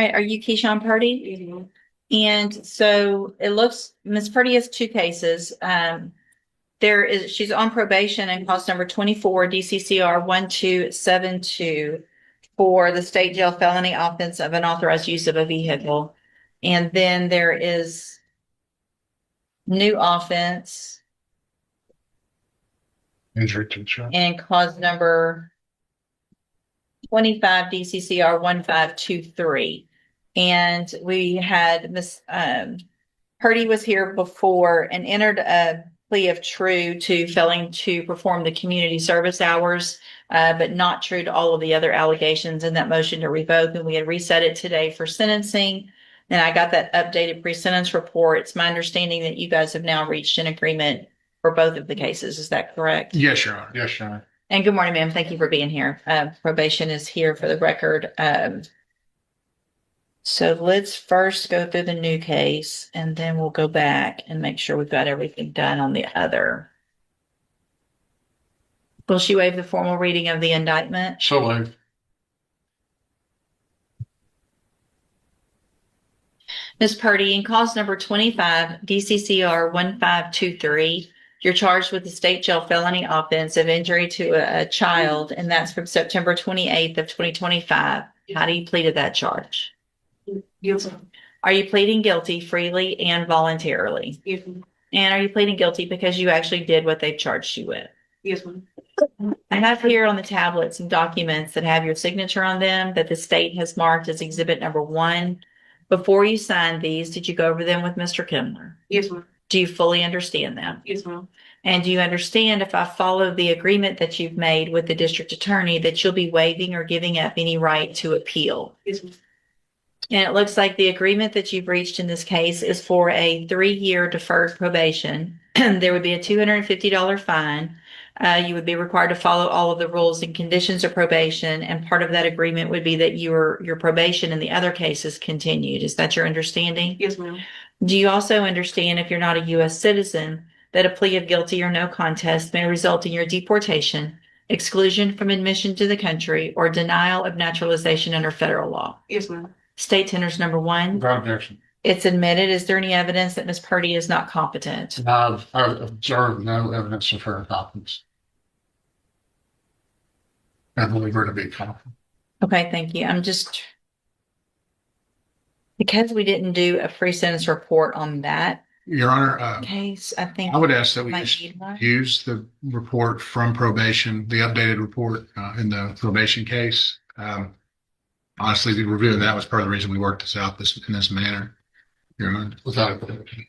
right, are you Keyshawn Purdy? Mhm. And so it looks, Ms. Purdy has two cases. She's on probation and cause number 24 DCCR 1272 for the state jail felony offense of unauthorized use of a vehicle. And then there is new offense Injury to child. and cause number 25 DCCR 1523. And we had Miss Purdy was here before and entered a plea of true to failing to perform the community service hours, but not true to all of the other allegations in that motion to revoke. And we had reset it today for sentencing. And I got that updated pre-sentence report. It's my understanding that you guys have now reached an agreement for both of the cases. Is that correct? Yes, Your Honor. Yes, Your Honor. And good morning, ma'am. Thank you for being here. Probation is here for the record. So let's first go through the new case and then we'll go back and make sure we've got everything done on the other. Will she waive the formal reading of the indictment? So moved. Ms. Purdy, in cause number 25, DCCR 1523, you're charged with the state jail felony offense of injury to a child, and that's from September 28th of 2025. How do you plead to that charge? Guilty. Are you pleading guilty freely and voluntarily? Yes, ma'am. And are you pleading guilty because you actually did what they've charged you with? Yes, ma'am. I have here on the tablet some documents that have your signature on them that the state has marked as exhibit number 1. Before you signed these, did you go over them with Mr. Kimler? Yes, ma'am. Do you fully understand them? Yes, ma'am. And do you understand if I follow the agreement that you've made with the district attorney that you'll be waiving or giving up any right to appeal? Yes, ma'am. And it looks like the agreement that you've reached in this case is for a 3-year deferred probation. There would be a $250 fine. You would be required to follow all of the rules and conditions of probation. And part of that agreement would be that your probation in the other cases continued. Is that your understanding? Yes, ma'am. Do you also understand, if you're not a U.S. citizen, that a plea of guilty or no contest may result in your deportation, exclusion from admission to the country, or denial of naturalization under federal law? Yes, ma'am. State tenders number 1. Without objection. It's admitted. Is there any evidence that Ms. Purdy is not competent? I've observed no evidence of her incompetence. I believe her to be competent. Okay, thank you. I'm just, because we didn't do a pre-sentence report on that Your Honor, case, I think I would ask that we might just need one. use the report from probation, the updated report in the probation case. Honestly, the review of that was part of the reason we worked this out in this manner. Your Honor, without objection.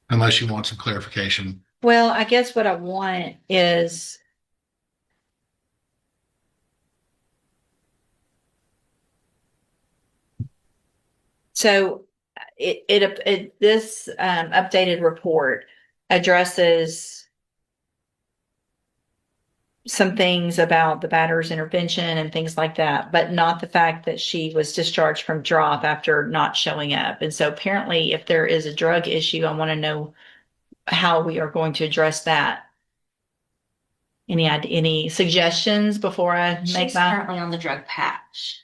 Unless you want some clarification. Well, I guess what I want is so this updated report addresses some things about the batter's intervention and things like that, but not the fact that she was discharged from drop after not showing up. And so apparently if there is a drug issue, I want to know how we are going to address that. Any suggestions before I make She's my, currently on the drug patch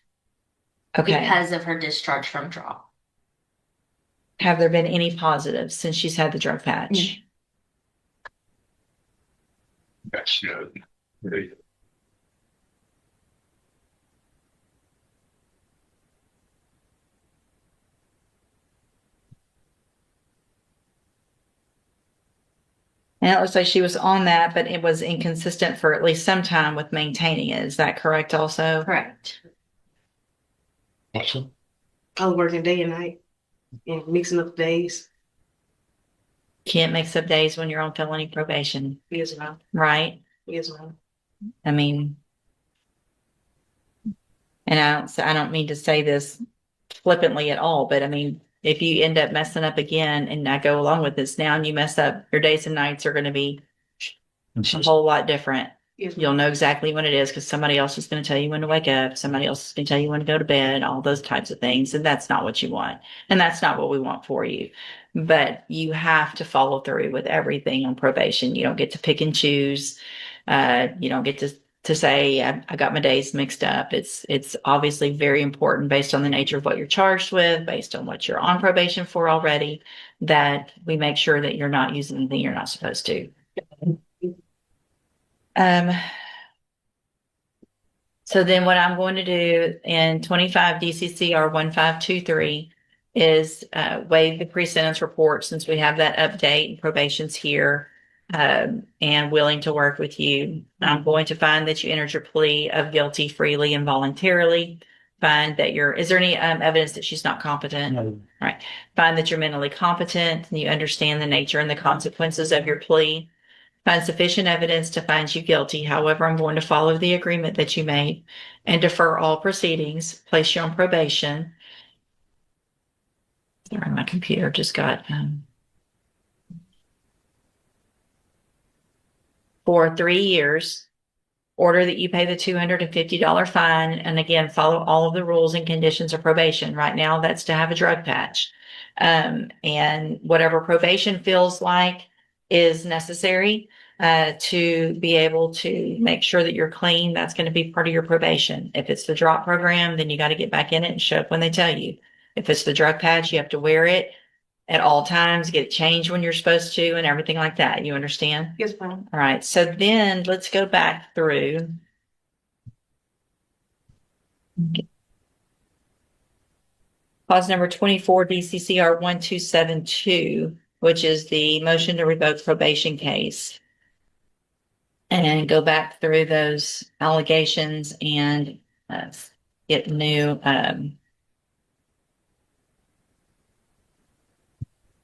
okay. because of her discharge from drop. Have there been any positives since she's had the drug patch? That's good. And it looks like she was on that, but it was inconsistent for at least some time with maintaining it. Is that correct also? Correct. Awesome. I was working day and night and mixing up days. Can't mix up days when you're on felony probation, Yes, ma'am. right? Yes, ma'am. I mean, and I don't mean to say this flippantly at all, but I mean, if you end up messing up again, and I go along with this now, and you mess up, your days and nights are going to be a whole lot different. Yes, You'll ma'am. know exactly when it is because somebody else is going to tell you when to wake up. Somebody else is going to tell you when to go to bed, all those types of things. And that's not what you want. And that's not what we want for you. But you have to follow through with everything on probation. You don't get to pick and choose. You don't get to to say, I got my days mixed up. It's obviously very important based on the nature of what you're charged with, based on what you're on probation for already, that we make sure that you're not using anything you're not supposed to. So then what I'm going to do in 25 DCCR 1523 is waive the pre-sentence report since we have that update and probation's here and willing to work with you. I'm going to find that you entered your plea of guilty freely and voluntarily. Find that is there any evidence that she's not competent? No. All right. Find that you're mentally competent and you understand the nature and the consequences of your plea. Find sufficient evidence to find you guilty. However, I'm going to follow the agreement that you made and defer all proceedings, place you on probation. Sorry, my computer just got for 3 years. Order that you pay the $250 fine, and again, follow all of the rules and conditions of probation. Right now, that's to have a drug patch. And whatever probation feels like is necessary to be able to make sure that you're clean. That's going to be part of your probation. If it's the drop program, then you got to get back in it and show up when they tell you. If it's the drug patch, you have to wear it at all times, get it changed when you're supposed to, and everything like that. You understand? Yes, ma'am. All right. So then let's go back through. Clause number 24, DCCR 1272, which is the motion to revoke probation case. And go back through those allegations and get new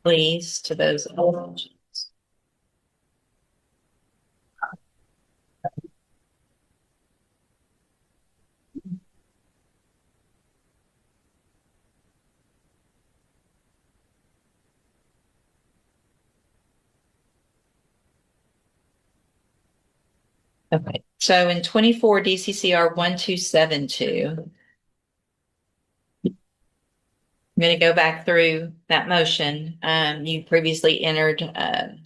pleas to those allegations. Okay, so in 24 DCCR 1272, I'm going to go back through that motion. You previously entered a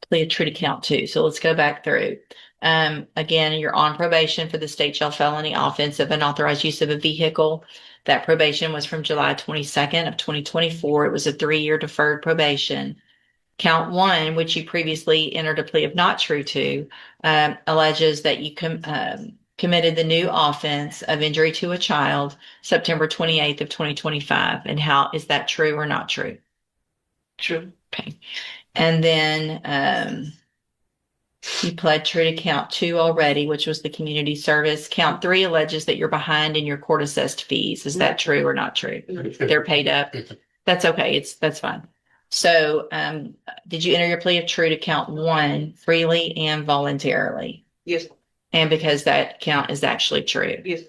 plea of true to count 2. So let's go back through. Again, you're on probation for the state jail felony offense of unauthorized use of a vehicle. That probation was from July 22nd of 2024. It was a 3-year deferred probation. Count 1, which you previously entered a plea of not true to, alleges that you committed the new offense of injury to a child September 28th of 2025. And how is that true or not true? True. Okay. And then you pled true to count 2 already, which was the community service. Count 3 alleges that you're behind in your court assessed fees. Is that true or not true? They're paid up. That's okay. That's fine. So, did you enter your plea of true to count 1 freely and voluntarily? Yes. And because that count is actually true. Yes.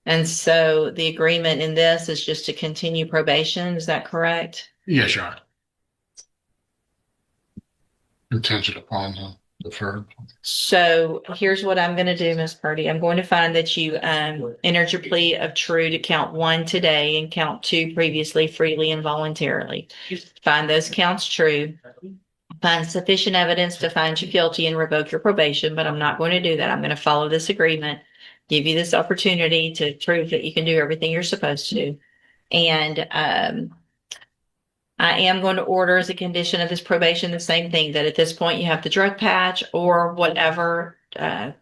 And so the agreement in this is just to continue probation. Is that correct? Yes, Your Honor. Contingent upon the deferred. So here's what I'm going to do, Ms. Purdy. I'm going to find that you entered your plea of true to count 1 today and count 2 previously freely and voluntarily. Yes. Find those counts true. Find sufficient evidence to find you guilty and revoke your probation, but I'm not going to do that. I'm going to follow this agreement, give you this opportunity to prove that you can do everything you're supposed to. And I am going to order as a condition of this probation the same thing, that at this point you have the drug patch or whatever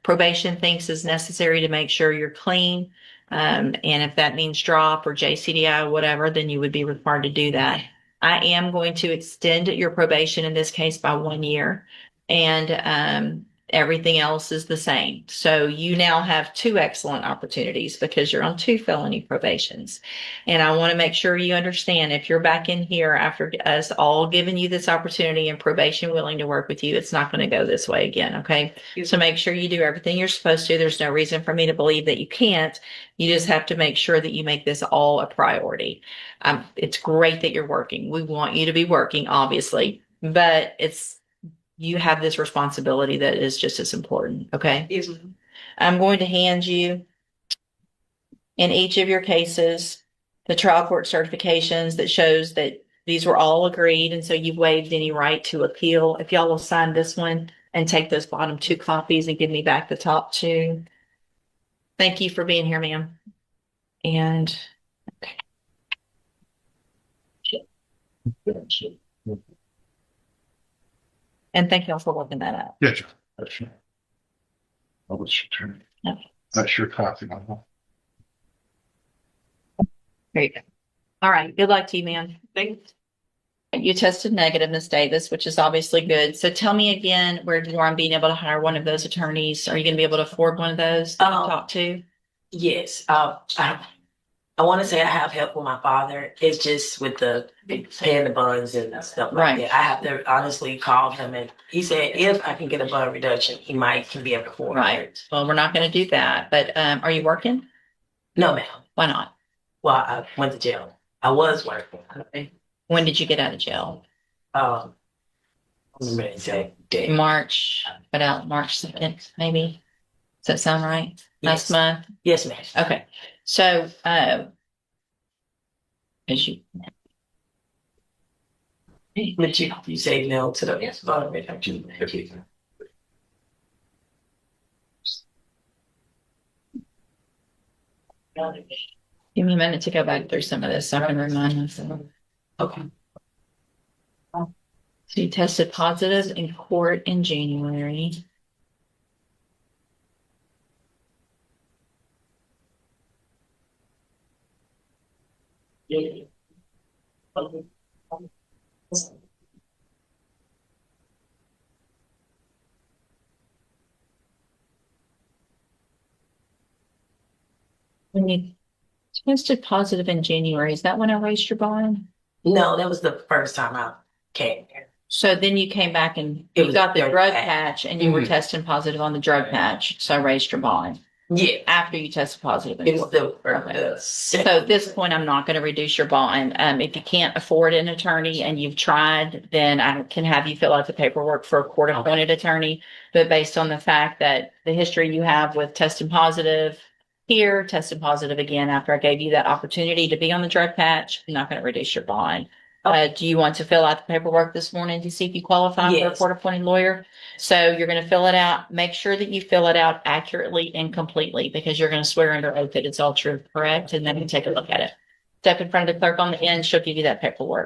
probation thinks is necessary to make sure you're clean. And if that means drop or JCDI or whatever, then you would be required to do that. I am going to extend your probation in this case by 1 year, and everything else is the same. So you now have 2 excellent opportunities because you're on 2 felony probations. And I want to make sure you understand, if you're back in here after us all giving you this opportunity and probation willing to work with you, it's not going to go this way again. Okay. Yes. So make sure you do everything you're supposed to. There's no reason for me to believe that you can't. You just have to make sure that you make this all a priority. It's great that you're working. We want you to be working, obviously, but you have this responsibility that is just as important. Okay. Yes, ma'am. I'm going to hand you in each of your cases the trial court certifications that shows that these were all agreed. And so you've waived any right to appeal. If y'all will sign this one, and take those bottom 2 copies and give me back the top 2. Thank you for being here, ma'am. And thank y'all for looking that up. Yes, sir. That's your. Oh, it's your turn. Okay. That's your copy. There you go. All right. Good luck to you, man. Thanks. You tested negative, Ms. Davis, which is obviously good. So tell me again where you are on being able to hire one of those attorneys. Are you going to be able to afford one of those to talk to? Yes, I want to say I have help with my father. It's just with the paying the bonds and stuff like Right. that. I have to honestly call him, and he said if I can get a bond reduction, he can be able to afford Right. it. Well, we're not going to do that. But are you working? No, ma'am. Why not? Well, I went to jail. I was working. When did you get out of jail? I'm ready to say day. March, about March 2nd, maybe. Does that sound right? Last Yes. month? Yes, ma'am. Okay. So, as you, But you say no to the bond reduction. give me a minute to go back through some of this so I can remind myself. Okay. So you tested positive in court in January. When you tested positive in January, is that when I raised your bond? No, that was the first time I came here. So then you came back and It you was got the drug drug patch. patch and you were Mhm. testing positive on the drug patch. So I raised your bond Yeah, after you tested positive. in it was court. the So at this point, I'm not going to reduce your bond. If you can't afford an attorney and you've tried, then I can have you fill out the paperwork for a court appointed attorney. But based on the fact that the history you have with testing positive here, testing positive again after I gave you that opportunity to be on the drug patch, I'm not going to reduce your bond. Do you want to fill out the paperwork this morning to see if you qualify for a Yes. court appointed lawyer? So you're going to fill it out. Make sure that you fill it out accurately and completely because you're going to swear under oath that it's all true, correct? And then you take a look at it. Step in front of the clerk on the end. She'll give you that paperwork.